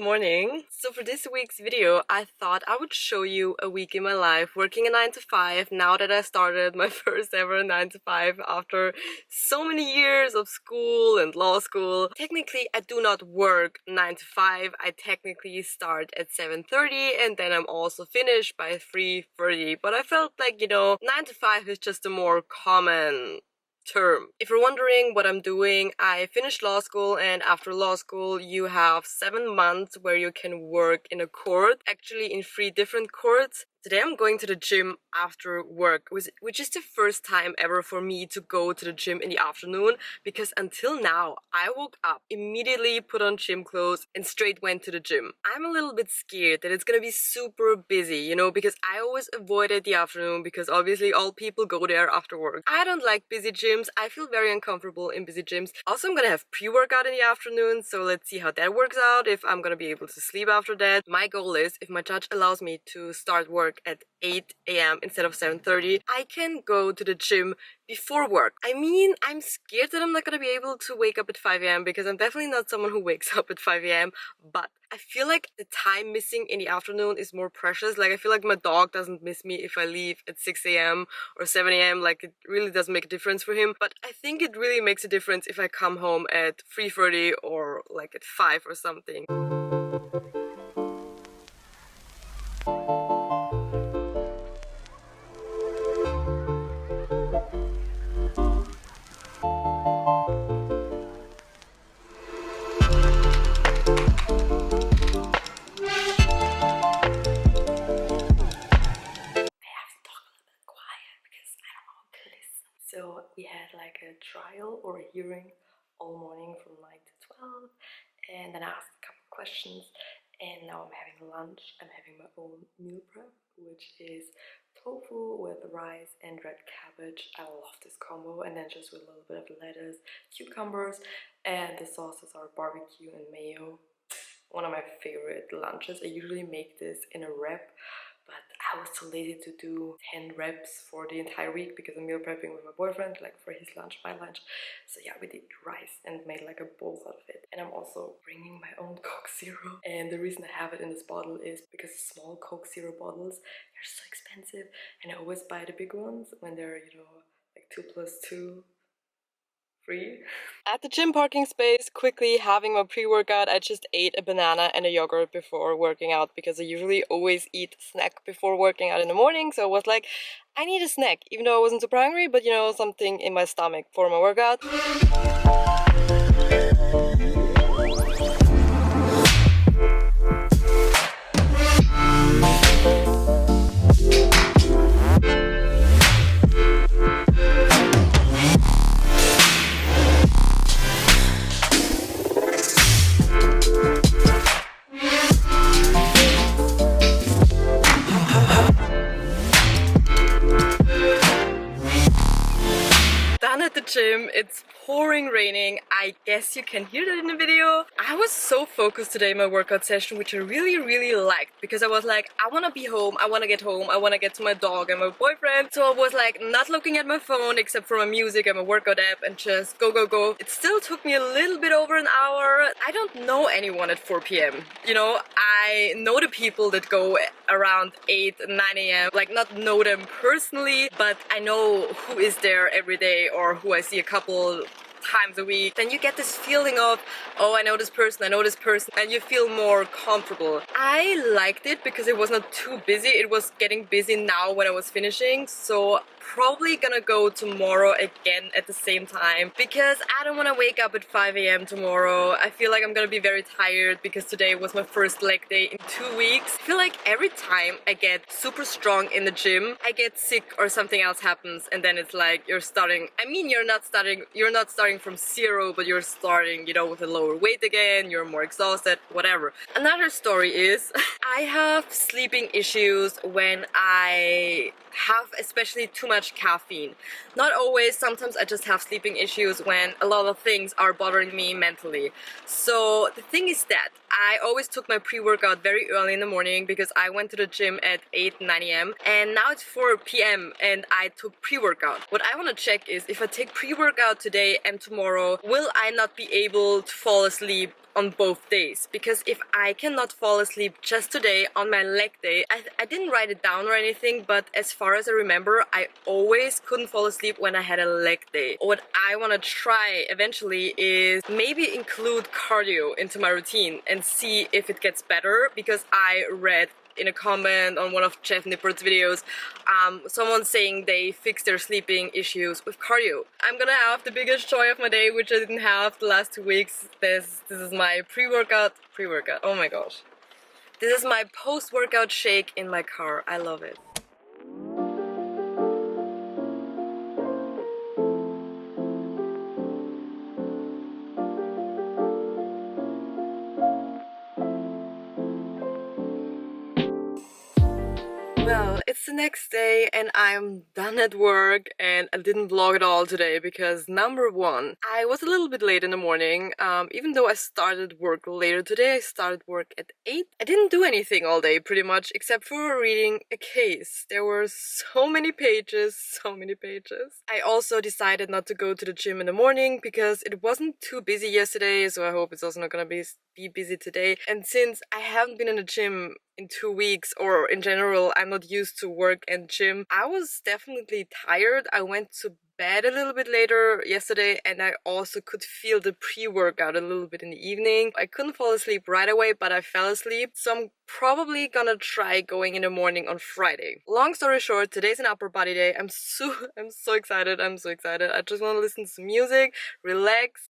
morning. So for this week's video, I thought I would show you a week in my life working a 9 to 5 now that I started my first ever 9 to 5 after so many years of school and law school. Technically, I do not work 9 to 5. I technically start at 7:30 and then I'm also finished by 3:30. But I felt like, 9 to 5 is just a more common term. If you're wondering what I'm doing, I finished law school, and after law school you have 7 months where you can work in a court, actually in 3 different courts. Today I'm going to the gym after work, which is the first time ever for me to go to the gym in the afternoon, because until now I woke up, immediately put on gym clothes and straight went to the gym. I'm a little bit scared that it's gonna be super busy, because I always avoided the afternoon because obviously all people go there after work. I don't like busy gyms. I feel very uncomfortable in busy gyms. Also, I'm gonna have pre-workout in the afternoon, so let's see how that works out, if I'm gonna be able to sleep after that. My goal is, if my judge allows me to start work at 8 a.m. instead of 7:30, I can go to the gym before work. I mean, I'm scared that I'm not gonna be able to wake up at 5 a.m. because I'm definitely not someone who wakes up at 5 a.m. But I feel like the time missing in the afternoon is more precious. Like, I feel like my dog doesn't miss me if I leave at 6 a.m. or 7 a.m. Like, it really doesn't make a difference for him. But I think it really makes a difference if I come home at 3:30 or like at 5 or something. So we had like a trial or a hearing all morning from 9 to 12, and then I asked a couple questions, and now I'm having lunch. I'm having my own meal prep, which is tofu with rice and red cabbage. I love this combo, and then just with a little bit of lettuce, cucumbers, and the sauces are barbecue and mayo. One of my favorite lunches. I usually make this in a wrap, but I was too lazy to do 10 reps for the entire week because I'm meal prepping with my boyfriend, like for his lunch, my lunch. So yeah, we did rice and made like a bowl out of it. And I'm also bringing my own Coke Zero. And the reason I have it in this bottle is because small Coke Zero bottles are so expensive, and I always buy the big ones when they're, like 2 + 2 free. At the gym parking space, quickly having my pre-workout, I just ate a banana and a yogurt before working out because I usually always eat snack before working out in the morning. So I was like, I need a snack, even though I wasn't super hungry, but something in my stomach for my workout. At the gym, it's pouring raining. I guess you can hear that in the video. I was so focused today in my workout session, which I really liked, because I was like, I want to be home, I want to get home, I want to get to my dog and my boyfriend. So I was like not looking at my phone except for my music and my workout app and just go. It still took me a little bit over an hour. I don't know anyone at 4 p.m. I know the people that go around 8 9 a.m. like, not know them personally, but I know who is there every day or who I see a couple times a week. Then you get this feeling of, oh, I know this person, and you feel more comfortable. I liked it because it was not too busy. It was getting busy now when I was finishing, so probably gonna go tomorrow again at the same time because I don't want to wake up at 5 a.m. tomorrow. I feel like I'm gonna be very tired because today was my first leg day in 2 weeks. I feel like every time I get super strong in the gym, I get sick or something else happens, and then it's like you're not starting from zero, but you're starting, with a lower weight again, you're more exhausted, whatever. Another story is, I have sleeping issues when I have especially too much caffeine. Not always, sometimes I just have sleeping issues when a lot of things are bothering me mentally. So the thing is that I always took my pre-workout very early in the morning because I went to the gym at 8, 9 a.m. and now it's 4 p.m. and I took pre-workout. What I want to check is if I take pre-workout today and tomorrow, will I not be able to fall asleep on both days? Because if I cannot fall asleep just today on my leg day, I didn't write it down or anything, but as far as I remember, I always couldn't fall asleep when I had a leg day. What I want to try eventually is maybe include cardio into my routine and see if it gets better, because I read in a comment on one of Jeff Nippert's videos, someone saying they fixed their sleeping issues with cardio. I'm gonna have the biggest joy of my day, which I didn't have the last 2 weeks. This is my pre-workout, oh my gosh. This is my post-workout shake in my car. I love it. Well, it's the next day and I'm done at work, and I didn't vlog at all today because number one, I was a little bit late in the morning. Even though I started work later today, I started work at 8. I didn't do anything all day pretty much except for reading a case. There were so many pages, so many pages. I also decided not to go to the gym in the morning because it wasn't too busy yesterday, so I hope it's also not gonna be busy today. And since I haven't been in the gym in 2 weeks, or in general I'm not used to work and gym, I was definitely tired. I went to bed a little bit later yesterday and I also could feel the pre-workout a little bit in the evening. I couldn't fall asleep right away, but I fell asleep, so I'm probably gonna try going in the morning on Friday. Long story short, today's an upper body day. I'm so excited. I'm so excited. I just want to listen to some music, relax.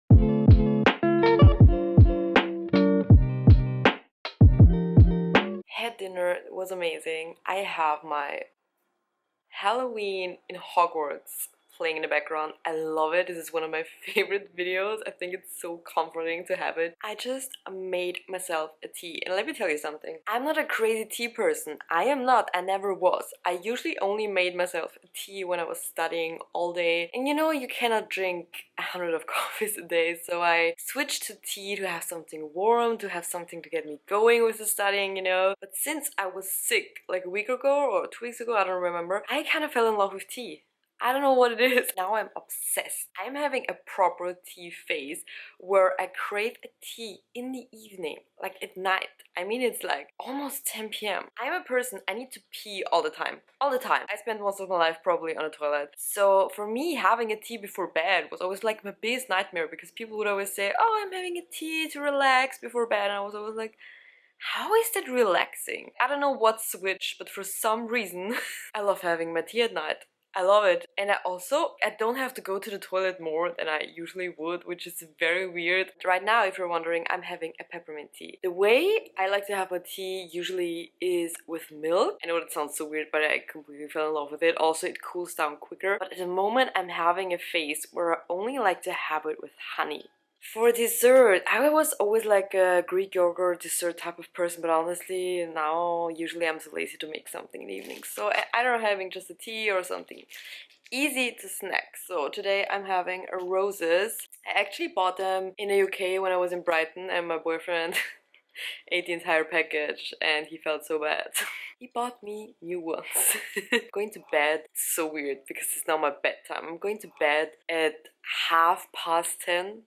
Had dinner, it was amazing. I have my Halloween in Hogwarts playing in the background. I love it. This is one of my favorite videos. I think it's so comforting to have it. I just made myself a tea. And let me tell you something. I'm not a crazy tea person. I am not. I never was. I usually only made myself a tea when I was studying all day. And you know, you cannot drink 100 of coffees a day. So I switched to tea to have something warm, to have something to get me going with the studying, you know. But since I was sick like a week ago or 2 weeks ago, I don't remember, I kind of fell in love with tea. I don't know what it is. Now I'm obsessed. I'm having a proper tea phase where I crave a tea in the evening, like at night. I mean, it's like almost 10 p.m. I'm a person, I need to pee all the time. All the time. I spent most of my life probably on a toilet. So for me, having a tea before bed was always like my biggest nightmare, because people would always say, oh, I'm having a tea to relax before bed. And I was always like, how is that relaxing? I don't know what switched, but for some reason, I love having my tea at night. I love it. And I don't have to go to the toilet more than I usually would, which is very weird. Right now, if you're wondering, I'm having a peppermint tea. The way I like to have my tea usually is with milk. I know that sounds so weird, but I completely fell in love with it. Also, it cools down quicker. But at the moment, I'm having a phase where I only like to have it with honey. For dessert, I was always like a Greek yogurt dessert type of person, but honestly now usually I'm so lazy to make something in the evening. So either having just a tea or something easy to snack. So today I'm having a roses. I actually bought them in the UK when I was in Brighton, and my boyfriend ate the entire package and he felt so bad. He bought me new ones. Going to bed, it's so weird because it's now my bedtime. I'm going to bed at 10:30.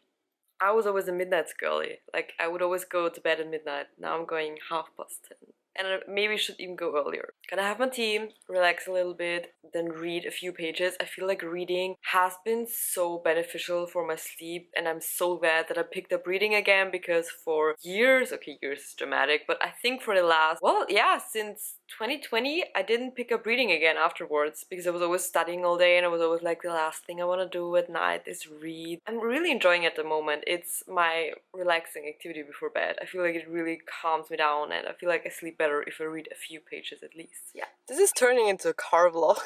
I was always a midnight girly. Like, I would always go to bed at midnight. Now I'm going 10:30. And I maybe should even go earlier. Gonna have my tea, relax a little bit, then read a few pages. I feel like reading has been so beneficial for my sleep, and I'm so glad that I picked up reading again, because for years, okay, years is dramatic, but I think for the last, well, yeah, since 2020, I didn't pick up reading again afterwards because I was always studying all day and I was always like, the last thing I want to do at night is read. I'm really enjoying it at the moment. It's my relaxing activity before bed. I feel like it really calms me down and I feel like I sleep better if I read a few pages at least. Yeah. This is turning into a car vlog.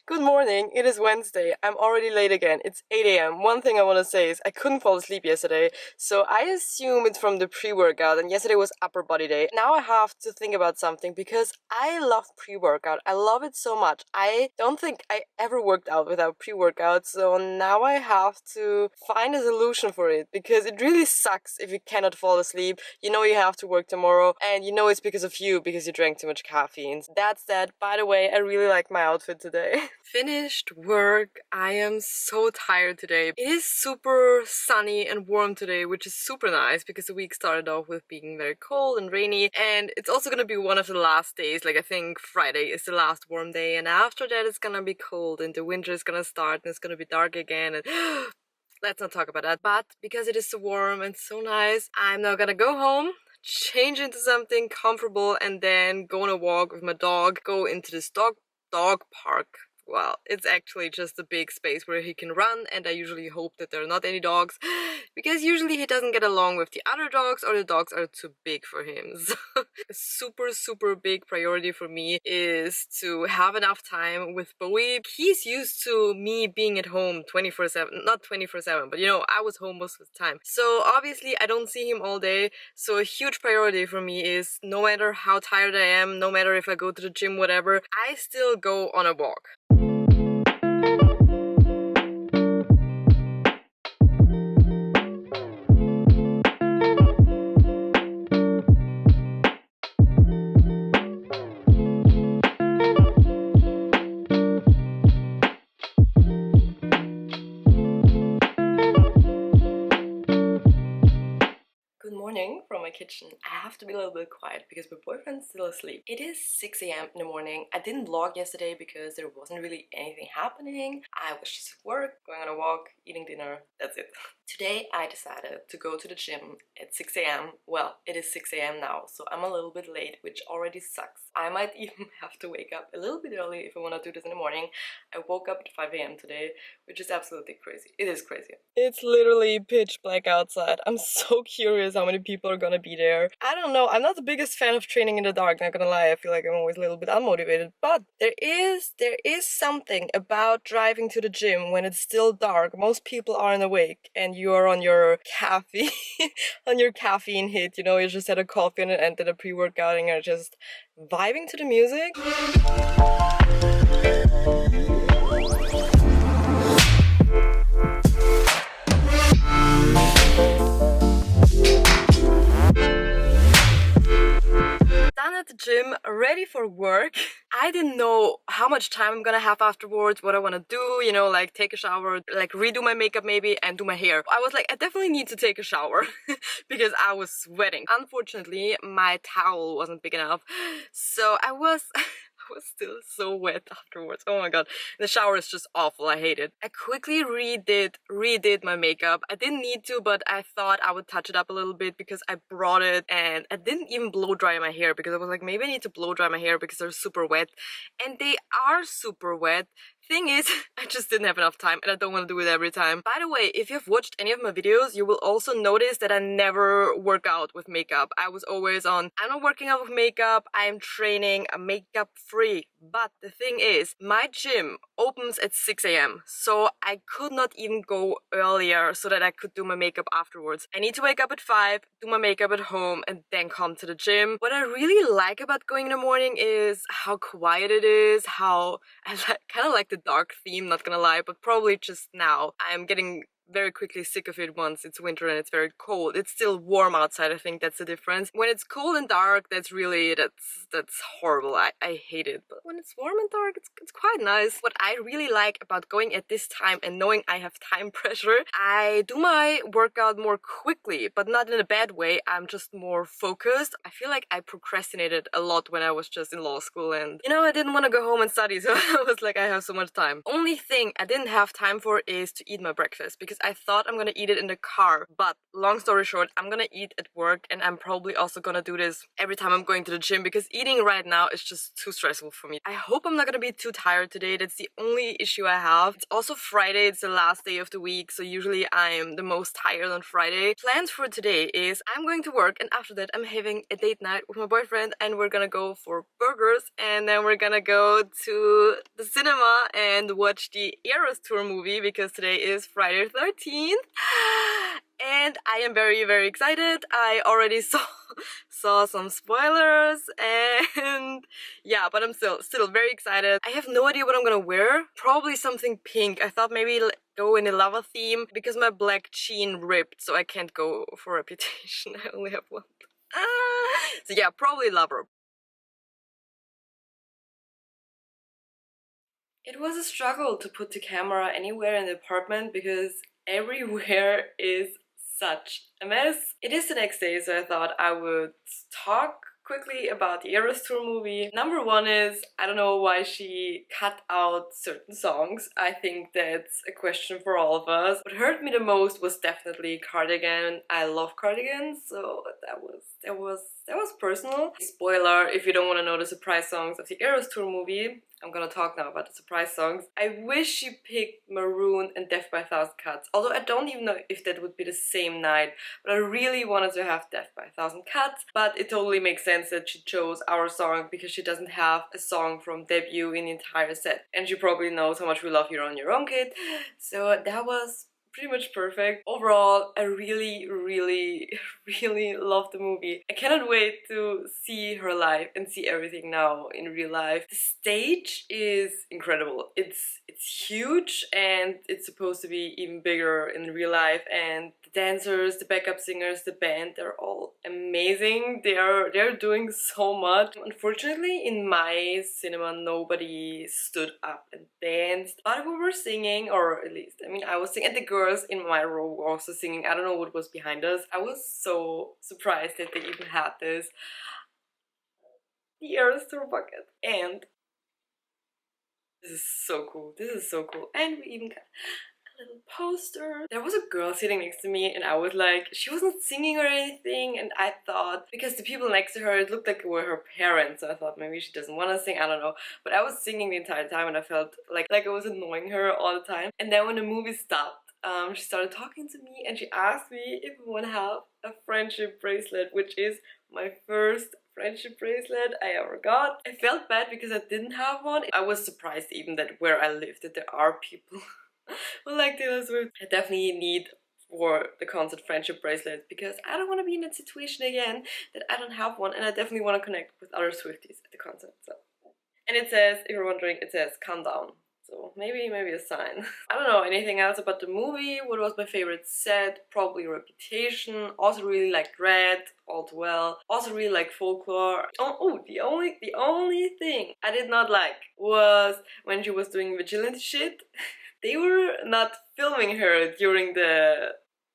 Good morning, it is Wednesday. I'm already late again. It's 8 a.m. One thing I want to say is I couldn't fall asleep yesterday, so I assume it's from the pre-workout, and yesterday was upper body day. Now I have to think about something because I love pre-workout. I love it so much. I don't think I ever worked out without pre-workout, so now I have to find a solution for it because it really sucks if you cannot fall asleep. You know you have to work tomorrow, and you know it's because of you because you drank too much caffeine. That's that. By the way, I really like my outfit today. Finished work. I am so tired today. It is super sunny and warm today, which is super nice because the week started off with being very cold and rainy, and it's also gonna be one of the last days. Like I think Friday is the last warm day, and after that it's gonna be cold and the winter is gonna start and it's gonna be dark again, and let's not talk about that. But because it is so warm and so nice, I'm now gonna go home, change into something comfortable, and then go on a walk with my dog, go into this dog park. Well, it's actually just a big space where he can run, and I usually hope that there are not any dogs because usually he doesn't get along with the other dogs or the dogs are too big for him. So a super big priority for me is to have enough time with Bowie. He's used to me being at home 24/7, not 24/7, but you know, I was home most of the time. So obviously I don't see him all day. So a huge priority for me is no matter how tired I am, no matter if I go to the gym, whatever, I still go on a walk. From my kitchen. I have to be a little bit quiet because my boyfriend's still asleep. It is 6 a.m. in the morning. I didn't vlog yesterday because there wasn't really anything happening. I was just at work, going on a walk, eating dinner. That's it. Today I decided to go to the gym at 6 a.m. Well, it is 6 a.m. now, so I'm a little bit late, which already sucks. I might even have to wake up a little bit early if I want to do this in the morning. I woke up at 5 a.m. today, which is absolutely crazy. It is crazy. It's literally pitch black outside. I'm so curious how many people are gonna be there. I don't know. I'm not the biggest fan of training in the dark, not gonna lie. I feel like I'm always a little bit unmotivated. But there is something about driving to the gym when it's still dark. Most people aren't awake and you are on your caffeine on your caffeine hit, you know, you just had a coffee and ended a pre-workout and you're just vibing to the music. Done at the gym, ready for work. I didn't know how much time I'm gonna have afterwards, what I want to do, you know, like take a shower, like redo my makeup maybe and do my hair. I was like, I definitely need to take a shower because I was sweating. Unfortunately, my towel wasn't big enough, so I was still so wet afterwards. Oh my god. The shower is just awful. I hate it. I quickly redid my makeup. I didn't need to, but I thought I would touch it up a little bit because I brought it, and I didn't even blow dry my hair because I was like, maybe I need to blow dry my hair because they're super wet. And they are super wet. Thing is, I just didn't have enough time and I don't want to do it every time. By the way, if you've watched any of my videos, you will also notice that I never work out with makeup. I was always on, I'm not working out with makeup, I'm training, I'm makeup free. But the thing is, my gym opens at 6 a.m. so I could not even go earlier so that I could do my makeup afterwards. I need to wake up at 5, do my makeup at home and then come to the gym. What I really like about going in the morning is how quiet it is, how I kind of like the dark theme, not gonna lie, but probably just now I'm getting very quickly sick of it once it's winter and it's very cold. It's still warm outside, I think that's the difference. When it's cold and dark, that's horrible. I hate it. But when it's warm and dark, it's quite nice. What I really like about going at this time and knowing I have time pressure, I do my workout more quickly, but not in a bad way. I'm just more focused. I feel like I procrastinated a lot when I was just in law school and, you know, I didn't want to go home and study, so I was like, I have so much time. Only thing I didn't have time for is to eat my breakfast because because I thought I'm gonna eat it in the car. But long story short, I'm gonna eat at work, and I'm probably also gonna do this every time I'm going to the gym because eating right now is just too stressful for me. I hope I'm not gonna be too tired today. That's the only issue I have. It's also Friday, it's the last day of the week, so usually I'm the most tired on Friday. Plans for today is I'm going to work, and after that I'm having a date night with my boyfriend, and we're gonna go for burgers, and then we're gonna go to the cinema and watch the Eras Tour movie because today is Friday 13th. And I am very, very excited. I already saw some spoilers, and yeah, but I'm still very excited. I have no idea what I'm gonna wear. Probably something pink. I thought maybe go in a lava theme because my black jean ripped, so I can't go for Reputation. I only have one. So yeah, probably lover. It was a struggle to put the camera anywhere in the apartment because everywhere is such a mess. It is the next day, so I thought I would talk quickly about the Eras Tour movie. Number one is, I don't know why she cut out certain songs. I think that's a question for all of us. What hurt me the most was definitely Cardigan. I love Cardigans, so that was personal. Spoiler, if you don't want to know the surprise songs of the Eras Tour movie, I'm gonna talk now about the surprise songs. I wish she picked Maroon and Death by a Thousand Cuts, although I don't even know if that would be the same night, but I really wanted to have Death by a Thousand Cuts, but it totally makes sense that she chose our song because she doesn't have a song from debut in the entire set. And she probably knows how much we love You're on Your Own, Kid. So that was pretty much perfect. Overall, I really, really, really love the movie. I cannot wait to see her live and see everything now in real life. The stage is incredible. It's huge, and it's supposed to be even bigger in real life, and the dancers, the backup singers, the band, they're all amazing. They're doing so much. Unfortunately, in my cinema, nobody stood up and danced, but we were singing, or at least, I mean, I was singing, and the girls in my row were also singing. I don't know what was behind us. I was so surprised that they even had this. The Eras Tour bucket. And this is so cool. This is so cool. And we even got a little poster. There was a girl sitting next to me, and I was like, she wasn't singing or anything, and I thought, because the people next to her, it looked like it were her parents, so I thought maybe she doesn't want to sing, I don't know. But I was singing the entire time, and I felt like I was annoying her all the time. And then when the movie stopped, she started talking to me, and she asked me if we want to have a friendship bracelet, which is my first friendship bracelet I ever got. I felt bad because I didn't have one. I was surprised even that where I live that there are people who like Taylor Swift. I definitely need for the concert friendship bracelet because I don't want to be in that situation again that I don't have one, and I definitely want to connect with other Swifties at the concert. So, and it says, if you're wondering, it says countdown. So maybe a sign. I don't know anything else about the movie. What was my favorite set? Probably Reputation. Also really liked Red, All Too Well. Also really like Folklore. The only thing I did not like was when she was doing vigilante shit. They were not filming her during the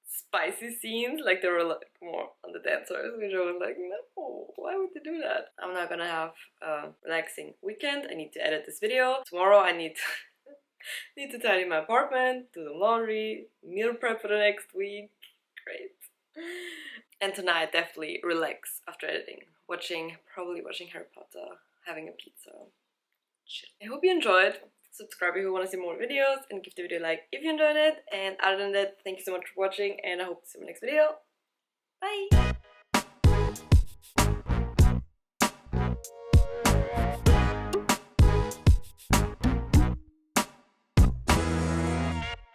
spicy scenes, like they were like more on the dancers, which I was like, no, why would they do that? I'm not gonna have a relaxing weekend. I need to edit this video. Tomorrow I need to tidy my apartment, do the laundry, meal prep for the next week. Great. And tonight definitely relax after editing. Probably watching Harry Potter, having a pizza. Shit. I hope you enjoyed. Subscribe if you want to see more videos, and give the video a like if you enjoyed it. And other than that, thank you so much for watching, and I hope to see you in my next video.